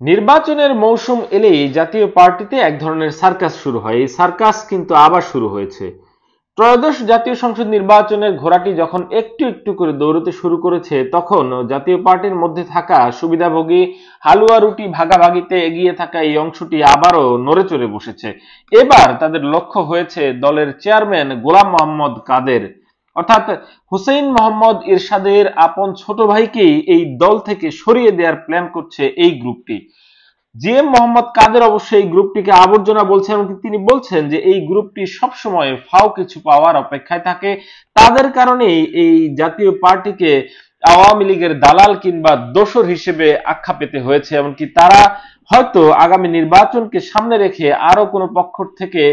নির্বাচনের মৌসুম এলেই জাতীয় পার্টিতে এক ধরনের সার্কাস শুরু হয়। এই সার্কাস কিন্তু আবার শুরু হয়েছে। ত্রয়োদশ জাতীয় সংসদ নির্বাচনের ঘোড়াটি যখন একটু একটু করে দৌড়তে শুরু করেছে, তখন জাতীয় পার্টির মধ্যে থাকা সুবিধাভোগী হালুয়া রুটি ভাগাভাগিতে এগিয়ে থাকা এই অংশটি আবারও নড়েচড়ে বসেছে। এবার তাদের লক্ষ্য হয়েছে দলের চেয়ারম্যান গোলাম মোহাম্মদ কাদের, অর্থাৎ হুসেইন মোহাম্মদ এরশাদের আপন ছোট ভাইকেই এই দল থেকে সরিয়ে দেওয়ার প্ল্যান করছে এই গ্রুপটি। জিএম মোহাম্মদ কাদের অবশ্য এই গ্রুপটিকে আবর্জনা বলছেন এবং তিনি বলছেন যে এই গ্রুপটি সবসময় ফাও কিছু পাওয়ার অপেক্ষায় থাকে। তাদের কারণেই এই জাতীয় পার্টিকে আওয়ামী লীগের দালাল কিংবা দোসর হিসেবে আখ্যা পেতে হয়েছে। এমনকি তারা হয়তো আগামী নির্বাচনকে সামনে রেখে আরো কোনো পক্ষ থেকে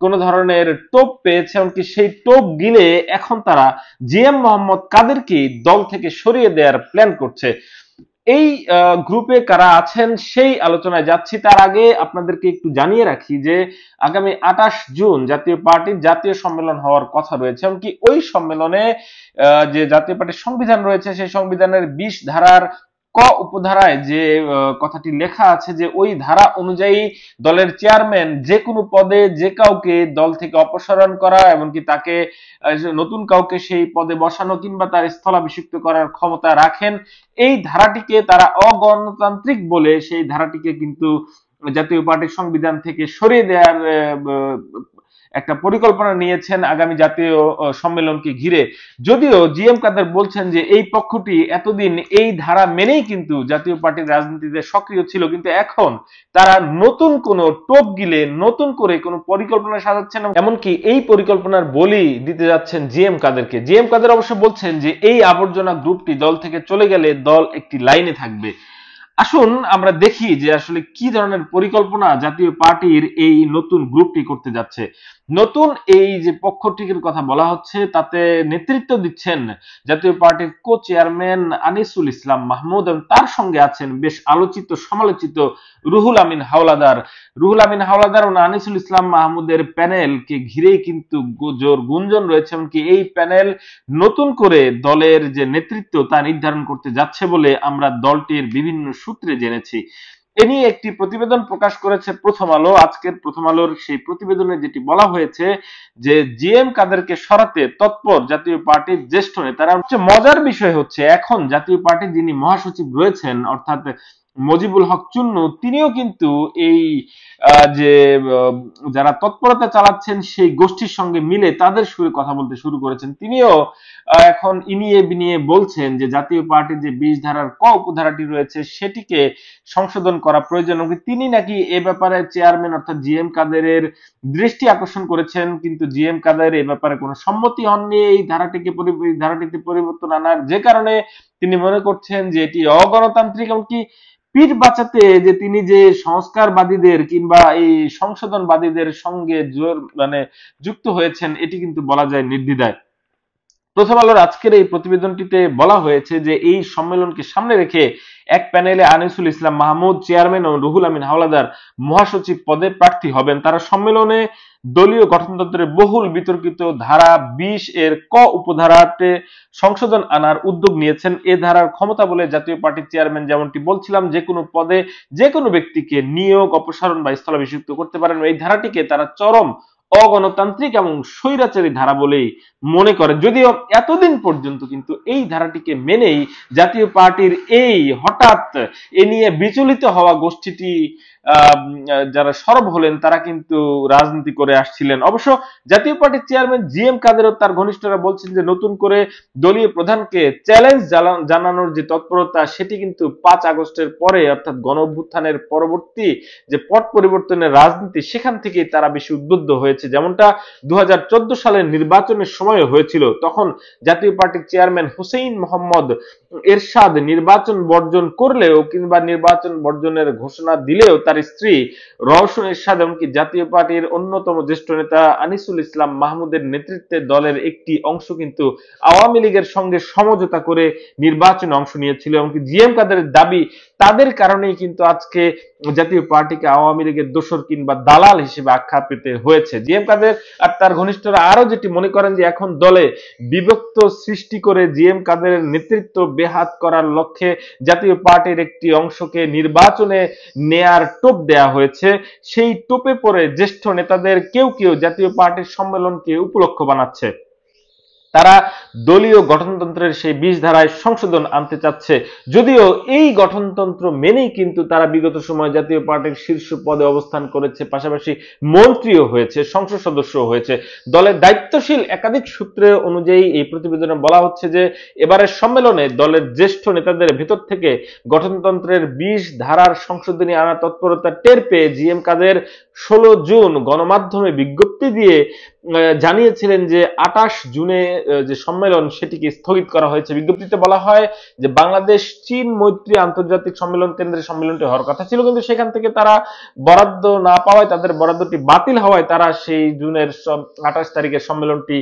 কোনো ধরনের টোপ পেয়েছে, এমনকি সেই টোপ গিলে এখন তারা জিএম মোহাম্মদ কাদেরকে দল থেকে সরিয়ে দেওয়ার প্ল্যান করছে। এই গ্রুপে কারা আছেন সেই আলোচনায় যাচ্ছি। তার আগে আপনাদেরকে একটু জানিয়ে রাখি যে আগামী 28 জুন জাতীয় পার্টির জাতীয় সম্মেলন হওয়ার কথা রয়েছে। এমনকি ওই সম্মেলনে যে জাতীয় পার্টির সংবিধান রয়েছে সেই সংবিধানের 20 ধারার ক উপধারায় যে কথাটি লেখা আছে যে ওই ধারা অনুযায়ী দলের চেয়ারম্যান যে কোনো পদে যে কাউকে দল থেকে অপসারণ করা, এমনকি তাকে নতুন কাউকে সেই পদে বসানো কিংবা তার স্থলাভিষিক্ত করার ক্ষমতা রাখেন। এই ধারাটিকে তারা অগণতান্ত্রিক বলে সেই ধারাটিকে কিন্তু জাতীয় পার্টির সংবিধান থেকে সরিয়ে দেওয়ার একটা পরিকল্পনা নিয়েছেন আগামী জাতীয় সম্মেলনকে ঘিরে। যদিও জিএম কাদের বলছেন যে এই পক্ষটি এতদিন এই ধারা মেনেই কিন্তু জাতীয় পার্টির রাজনীতিতে সক্রিয় ছিল, কিন্তু এখন তারা নতুন কোন টোপ গিলে নতুন করে কোন পরিকল্পনা সাজাচ্ছেন, এমনকি এই পরিকল্পনার বলি দিতে যাচ্ছেন জিএম কাদেরকে। জিএম কাদের অবশ্য বলছেন যে এই আবর্জনা গ্রুপটি দল থেকে চলে গেলে দল একটি লাইনে থাকবে। আসুন আমরা দেখি যে আসলে কি ধরনের পরিকল্পনা জাতীয় পার্টির এই নতুন গ্রুপটি করতে যাচ্ছে। নতুন এই যে পক্ষটির কথা বলা হচ্ছে তাতে নেতৃত্ব দিচ্ছেন জাতীয় পার্টির কো চেয়ারম্যান আনিসুল ইসলাম মাহমুদ এবং তার সঙ্গে আছেন বেশ আলোচিত সমালোচিত রুহুল আমিন হাওলাদার। রুহুল আমিন হাওলাদার ও আনিসুল ইসলাম মাহমুদের প্যানেলকে ঘিরেই কিন্তু জোর গুঞ্জন রয়েছে, এমনকি এই প্যানেল নতুন করে দলের যে নেতৃত্ব তা নির্ধারণ করতে যাচ্ছে বলে আমরা দলটির বিভিন্ন সূত্রে জেনেছি। এ নিয়ে একটি প্রতিবেদন প্রকাশ করেছে প্রথম আলো। আজকের প্রথম আলোর সেই প্রতিবেদনে যেটি বলা হয়েছে যে জিএম কাদেরকে সরাতে তৎপর জাতীয় পার্টির জ্যেষ্ঠ নেতারা। মজার বিষয় হচ্ছে এখন জাতীয় পার্টির যিনি মহাসচিব রয়েছেন অর্থাৎ মজিবুল হক চুন্নু, তিনিও কিন্তু এই যে যারা তৎপরতা চালাচ্ছেন সেই গোষ্ঠীর সঙ্গে মিলে তাদের সুরে কথা বলতে শুরু করেছেন। তিনিও এখন ইনিয়ে বিনিয়ে বলছেন যে জাতীয় পার্টির যে 20 ধারার ক উপধারাটি রয়েছে সেটিকে সংশোধন করা প্রয়োজন। তিনি নাকি এ ব্যাপারে চেয়ারম্যান অর্থাৎ জিএম কাদেরের দৃষ্টি আকর্ষণ করেছেন, কিন্তু জিএম কাদের এ ব্যাপারে কোনো সম্মতি হননি এই ধারাটিতে পরিবর্তন আনার, যে কারণে তিনি মনে করছেন যে এটি অগণতান্ত্রিক। এমনকি পিঠ বাঁচাতে যে তিনি যে সংস্কারবাদীদের কিংবা এই সংশোধনবাদীদের সঙ্গে যুক্ত হয়েছেন এটি কিন্তু বলা যায় নির্দ্বিধায়। প্রথম আলোর আজকের এই প্রতিবেদনটিতে বলা হয়েছে যে এই সম্মেলনকে সামনে রেখে এক প্যানেলে আনিসুল ইসলাম মাহমুদ চেয়ারম্যান ও রুহুল আমিন হাওলাদার মহাসচিব পদে প্রার্থী হবেন। তারা সম্মেলনে দলীয় গঠনতন্ত্রের বহুল বিতর্কিত ধারা 20 এর ক উপধারাতে সংশোধন আনার উদ্যোগ নিয়েছেন। এ ধারার ক্ষমতা বলে জাতীয় পার্টির চেয়ারম্যান যেমনটি বলছিলাম যে কোনো পদে যে কোনো ব্যক্তিকে নিয়োগ, অপসারণ বা স্থলাভিষিক্ত করতে পারেন। এই ধারাটিকে তারা চরম অগণতান্ত্রিক এবং স্বৈরাচারী ধারা বলেই মনে করে। যদিও এতদিন পর্যন্ত কিন্তু এই ধারাটিকে মেনেই জাতীয় পার্টির এই হঠাৎ এ নিয়ে বিচলিত হওয়া গোষ্ঠীটি যারা সরব হলেন তারা কিন্তু রাজনীতি করে আসছিলেন। অবশ্য জাতীয় পার্টির চেয়ারম্যান জিএম কাদের ও তার ঘনিষ্ঠরা বলছেন যে নতুন করে দলীয় প্রধানকে চ্যালেঞ্জ জানানোর যে তৎপরতা সেটি কিন্তু 5 আগস্টের পরে অর্থাৎ গণঅভ্যুত্থানের পরবর্তী যে পট পরিবর্তনের রাজনীতি সেখান থেকেই তারা বেশি উদ্বুদ্ধ হয়েছে। যেমনটা 2014 সালের নির্বাচনের সময় হয়েছিল, তখন জাতীয় পার্টির চেয়ারম্যান হুসেইন মোহাম্মদ এরশাদ নির্বাচন বর্জন করলেও কিংবা নির্বাচন বর্জনের ঘোষণা দিলেও তার তার স্ত্রী রওশন এরশাদ এমনকি জাতীয় পার্টির অন্যতম জ্যেষ্ঠ নেতা আনিসুল ইসলাম মাহমুদের নেতৃত্বে দলের একটি অংশ কিন্তু আওয়ামী লীগের সঙ্গে সমঝোতা করে নির্বাচনে অংশ নিয়েছিল। এমনকি জিএম কাদেরের দাবি তাদের কারণেই কিন্তু আজকে জাতীয় পার্টিকে আওয়ামী লীগের দোসর কিংবা দালাল হিসেবে আখ্যা পেতে হয়েছে। জিএম কাদের আর তার ঘনিষ্ঠরা আরো যেটি মনে করেন যে এখন দলে বিভক্ত সৃষ্টি করে জিএম কাদেরের নেতৃত্ব বেহাত করার লক্ষ্যে জাতীয় পার্টির একটি অংশকে নির্বাচনে নেয়ার টোপ দেয়া হয়েছে। সেই টোপে পড়ে জ্যেষ্ঠ নেতাদের কেউ কেউ জাতীয় পার্টির সম্মেলনকে উপলক্ষ বানাচ্ছে। তারা দলীয় গঠনতন্ত্রের সেই 20 ধারায় সংশোধন আনতে চাচ্ছে, যদিও এই গঠনতন্ত্র মেনেই কিন্তু তারা বিগত সময় জাতীয় পার্টির শীর্ষ পদে অবস্থান করেছে, পাশাপাশি মন্ত্রীও হয়েছে, সংসদ সদস্য হয়েছে। দলের দায়িত্বশীল একাধিক সূত্রে অনুযায়ী এই প্রতিবেদনে বলা হচ্ছে যে এবারের সম্মেলনে দলের জ্যেষ্ঠ নেতাদের ভেতর থেকে গঠনতন্ত্রের 20 ধারার সংশোধনী আনা তৎপরতা টের পেয়ে জিএম কাদের 16 জুন গণমাধ্যমে বিজ্ঞপ্তি দিয়ে জানিয়েছিলেন যে 28 জুনে যে সম্মেলন সেটিকে স্থগিত করা হয়েছে। বিজ্ঞপ্তিতে বলা হয় যে বাংলাদেশ চীন মৈত্রী আন্তর্জাতিক সম্মেলন কেন্দ্রে সম্মেলনটি হওয়ার কথা ছিল, কিন্তু সেখান থেকে তারা বরাদ্দ না পাওয়ায়, তাদের বরাদ্দটি বাতিল হওয়ায় তারা সেই জুনের 28 তারিখের সম্মেলনটি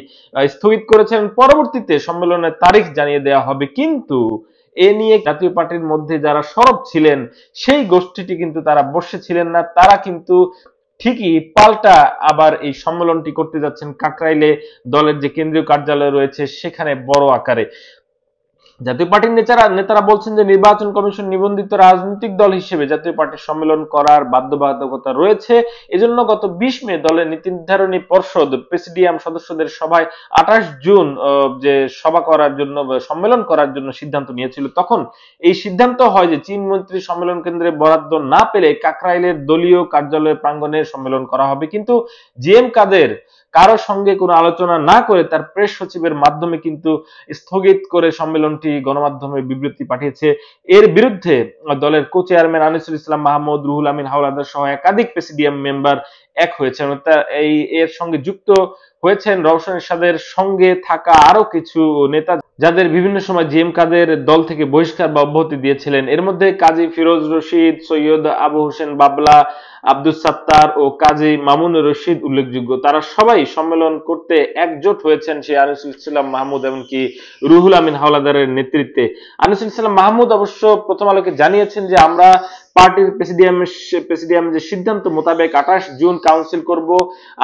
স্থগিত করেছেন। পরবর্তীতে সম্মেলনের তারিখ জানিয়ে দেওয়া হবে, কিন্তু এ নিয়ে জাতীয় পার্টির মধ্যে যারা সরব ছিলেন সেই গোষ্ঠীটি কিন্তু তারা বসেছিলেন না। তারা কিন্তু ঠিকই পাল্টা আবার এই সম্মেলনটি করতে যাচ্ছেন কাকরাইলে দলের যে কেন্দ্রীয় কার্যালয় রয়েছে সেখানে বড় আকারে। জাতীয় পার্টির নেতারা বলছেন যে নির্বাচন কমিশন নিবন্ধিত রাজনৈতিক দল হিসেবে জাতীয় পার্টির সম্মেলন করার বাধ্যবাধকতা রয়েছে। এজন্য গত 20 মে দলের নীতি নির্ধারণী পর্ষদ প্রেসিডিয়াম সদস্যদের সভায় 28 জুন যে সভা করার জন্য সম্মেলন করার জন্য সিদ্ধান্ত নিয়েছিল। তখন এই সিদ্ধান্ত হয় যে চীন মৈত্রী সম্মেলন কেন্দ্রে বরাদ্দ না পেলে কাকরাইলের দলীয় কার্যালয় প্রাঙ্গণে সম্মেলন করা হবে। কিন্তু জিএম কাদের কারো সঙ্গে কোনো আলোচনা না করে তার প্রেস সচিবের মাধ্যমে কিন্তু স্থগিত করে সম্মেলনটি গণমাধ্যমে বিবৃতি পাঠিয়েছে। এর বিরুদ্ধে দলের কো চেয়ারম্যান আনিসুল ইসলাম মাহমুদ, রুহুল আমিন হাওলাদার সহ একাধিক প্রেসিডিয়াম মেম্বার এক হয়েছেন। এর সঙ্গে যুক্ত হয়েছেন রওশন এরশাদের সঙ্গে থাকা আরো কিছু নেতা, যাদের বিভিন্ন সময় জিএম কাদের দল থেকে বহিষ্কার বা অব্যাহতি দিয়েছিলেন। এর মধ্যে কাজী ফিরোজ রশিদ, সৈয়দ আবু হোসেন বাবলা, আব্দুস সাত্তার ও কাজী মামুন রশিদ উল্লেখযোগ্য। তারা সবাই সম্মেলন করতে একজোট হয়েছেন সেই আনিসুল ইসলাম মাহমুদ এমনকি রুহুল আমিন হাওলাদারের নেতৃত্বে। আনিসুল ইসলাম মাহমুদ অবশ্য প্রথম আলোকে জানিয়েছেন যে আমরা পার্টির প্রেসিডিয়াম যে সিদ্ধান্ত মোতাবেক 28 জুন কাউন্সিল করব।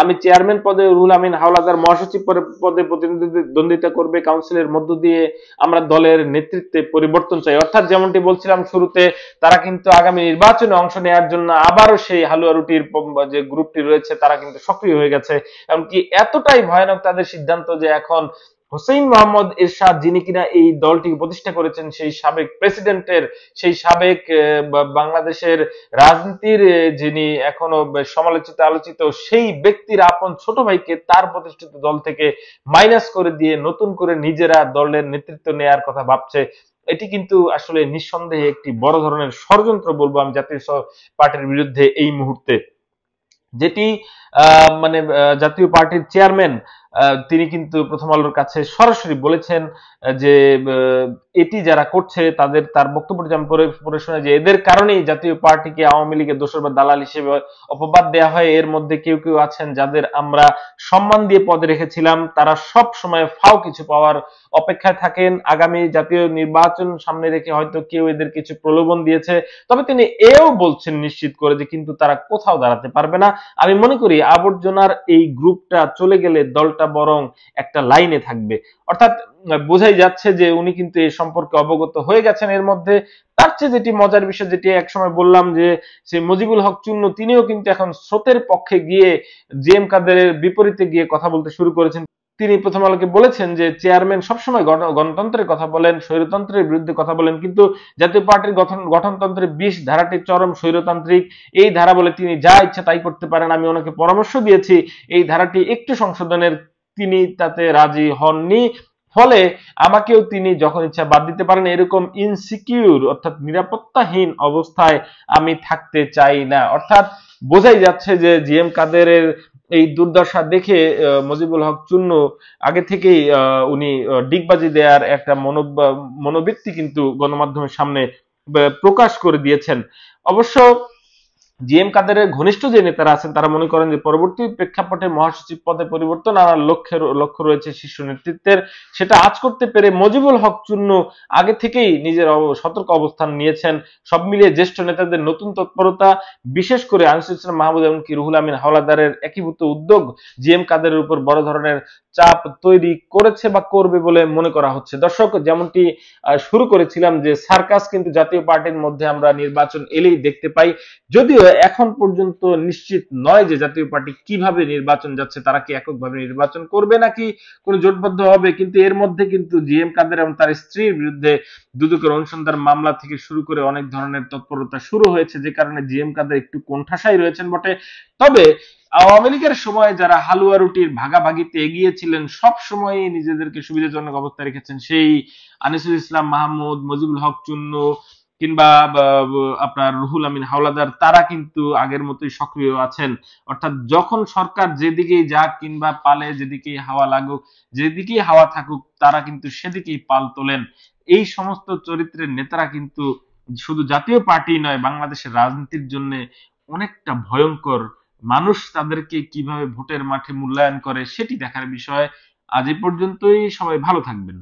আমি চেয়ারম্যান পদে, রুহুল আমিন হাওলাদার মহাসচিব পদে প্রতিদ্বন্দ্বিতা করবে। কাউন্সিলের মধ্য দিয়ে আমরা দলের নেতৃত্বে পরিবর্তন চাই। অর্থাৎ যেমনটি বলছিলাম শুরুতে, তারা কিন্তু আগামী নির্বাচনে অংশ নেওয়ার জন্য আবারও সেই হালুয়া রুটির যে গ্রুপটি রয়েছে তারা কিন্তু সক্রিয় হয়ে গেছে। এমনকি এতটাই ভয়ানক তাদের সিদ্ধান্ত যে এখন হোসেইন মোহাম্মদ এরশাদ, যিনি কিনা এই দলটিকে প্রতিষ্ঠা করেছেন, সেই সাবেক প্রেসিডেন্টের, সেই সাবেক বাংলাদেশের রাজনীতির যিনি এখনো সমালোচিত আলোচিত, সেই ব্যক্তির আপন ছোট ভাইকে তার প্রতিষ্ঠিত দল থেকে মাইনাস করে দিয়ে নতুন করে নিজেরা দলের নেতৃত্ব নেয়ার কথা ভাবছে। এটি কিন্তু আসলে নিঃসন্দেহে একটি বড় ধরনের ষড়যন্ত্র বলবো আমি জাতীয় পার্টির বিরুদ্ধে এই মুহূর্তে। যেটি জাতীয় পার্টির চেয়ারম্যান তিনি কিন্তু প্রথম আলোর কাছে সরাসরি বলেছেন যে এটি যারা করছে তার বক্তব্যটি আমি পড়ে শোনা যে এদের কারণেই জাতীয় পার্টিকে আওয়ামী লীগের দোসর বা দালাল হিসেবে অপবাদ দেওয়া হয়। এর মধ্যে কেউ কেউ আছেন যাদের আমরা সম্মান দিয়ে পদে রেখেছিলাম, তারা সব সময় ফাও কিছু পাওয়ার অপেক্ষায় থাকেন। আগামী জাতীয় নির্বাচন সামনে রেখে হয়তো কেউ এদের কিছু প্রলোভন দিয়েছে, তবে তিনি এও বলছেন নিশ্চিত করে যে কিন্তু তারা কোথাও দাঁড়াতে পারবে না। আমি মনে করি আবর্জনার এই গ্রুপটা চলে গেলে দলটা বরং একটা লাইনে থাকবে। অর্থাৎ বোঝাই যাচ্ছে যে উনি কিন্তু এই সম্পর্কে অবগত হয়ে গেছেন এর মধ্যে। তার চেয়ে যেটি মজার বিষয়, যেটি একসময় বললাম যে সেই মুজিবুল হক চুন্নু, তিনিও কিন্তু এখন স্রোতের পক্ষে গিয়ে জিএম কাদেরের বিপরীতে গিয়ে কথা বলতে শুরু করেছেন। তিনি প্রথম আলোকে বলেছেন যে চেয়ারম্যান সবসময় গণতন্ত্রের কথা বলেন, স্বৈরতন্ত্রের বিরুদ্ধে কথা বলেন, কিন্তু জাতীয় পার্টির গঠনতন্ত্রের 20 ধারাটি চরম স্বৈরতান্ত্রিক। এই ধারা বলে তিনি যা ইচ্ছা তাই করতে পারেন। আমি ওনাকে পরামর্শ দিয়েছি এই ধারাটি একটু সংশোধনের, তিনি তাতে রাজি হননি। ফলে আমাকেও তিনি যখন ইচ্ছা বাদ দিতে পারেন। এরকম ইনসিকিউর অর্থাৎ নিরাপত্তাহীন অবস্থায় আমি থাকতে চাই না। অর্থাৎ বোঝাই যাচ্ছে যে জিএম কাদেরের এই দুর্দশা দেখে মুজিবুল হক চুন্নু আগে থেকেই উনি ডিগবাজি দেওয়ার একটা মনোবৃত্তি কিন্তু গণমাধ্যমের সামনে প্রকাশ করে দিয়েছেন। অবশ্য জিএম কাদেরের ঘনিষ্ঠ যে নেতারা আছেন তারা মনে করেন যে পরবর্তী প্রেক্ষাপটে মহাসচিব পদে পরিবর্তন আনার লক্ষ্য রয়েছে শীর্ষ নেতৃত্বের, সেটা আজ করতে পেরে মজিবুল হক চুন্নু আগে থেকেই নিজের সতর্ক অবস্থান নিয়েছেন। সব মিলিয়ে জ্যেষ্ঠ নেতাদের নতুন তৎপরতা, বিশেষ করে আনিসুল ইসলাম মাহমুদ এমনকি রুহুল আমিন হাওলাদারের একীভূত উদ্যোগ জিএম কাদেরের উপর বড় ধরনের চাপ তৈরি করেছে বা করবে বলে মনে করা হচ্ছে। দর্শক, যেমনটি শুরু করেছিলাম যে সার্কাস কিন্তু জাতীয় পার্টির মধ্যে আমরা নির্বাচন এলেই দেখতে পাই, যদিও এখন পর্যন্ত নিশ্চিত নয় যে জাতীয় পার্টি কিভাবে নির্বাচন যাচ্ছে, তারা কি এককভাবে নির্বাচন করবে নাকি কোন জোটবদ্ধ হবে। কিন্তু এর মধ্যে কিন্তু জিএম কাদের এবং তার স্ত্রীর বিরুদ্ধে দুদকের অনুসন্ধান মামলা থেকে শুরু করে অনেক ধরনের তৎপরতা শুরু হয়েছে, যে কারণে জিএম কাদের একটু কোণঠাসাই রয়েছেন বটে। তবে আওয়ামী লীগের সময় যারা হালুয়া রুটির ভাগাভাগিতে এগিয়েছিলেন, সব সময় নিজেদেরকে সুবিধাজনক অবস্থায় রেখেছেন, সেই আনিসুল ইসলাম মাহমুদ, মজিবুল হক চুন্নু কিংবা আপনার রুহুল আমিন হাওলাদার, তারা কিন্তু আগের মতোই সক্রিয় আছেন। অর্থাৎ যখন সরকার যেদিকেই যাক কিংবা পালে যেদিকেই হাওয়া লাগুক, যেদিকেই হাওয়া থাকুক, তারা কিন্তু সেদিকেই পাল তোলেন। এই সমস্ত চরিত্রের নেতারা কিন্তু শুধু জাতীয় পার্টি নয়, বাংলাদেশের রাজনীতির জন্য অনেকটা ভয়ঙ্কর। মানুষ তাদেরকে কিভাবে ভোটের মাঠে মূল্যায়ন করে সেটি দেখার বিষয়। আজ এই পর্যন্তই, সবাই ভালো থাকবেন।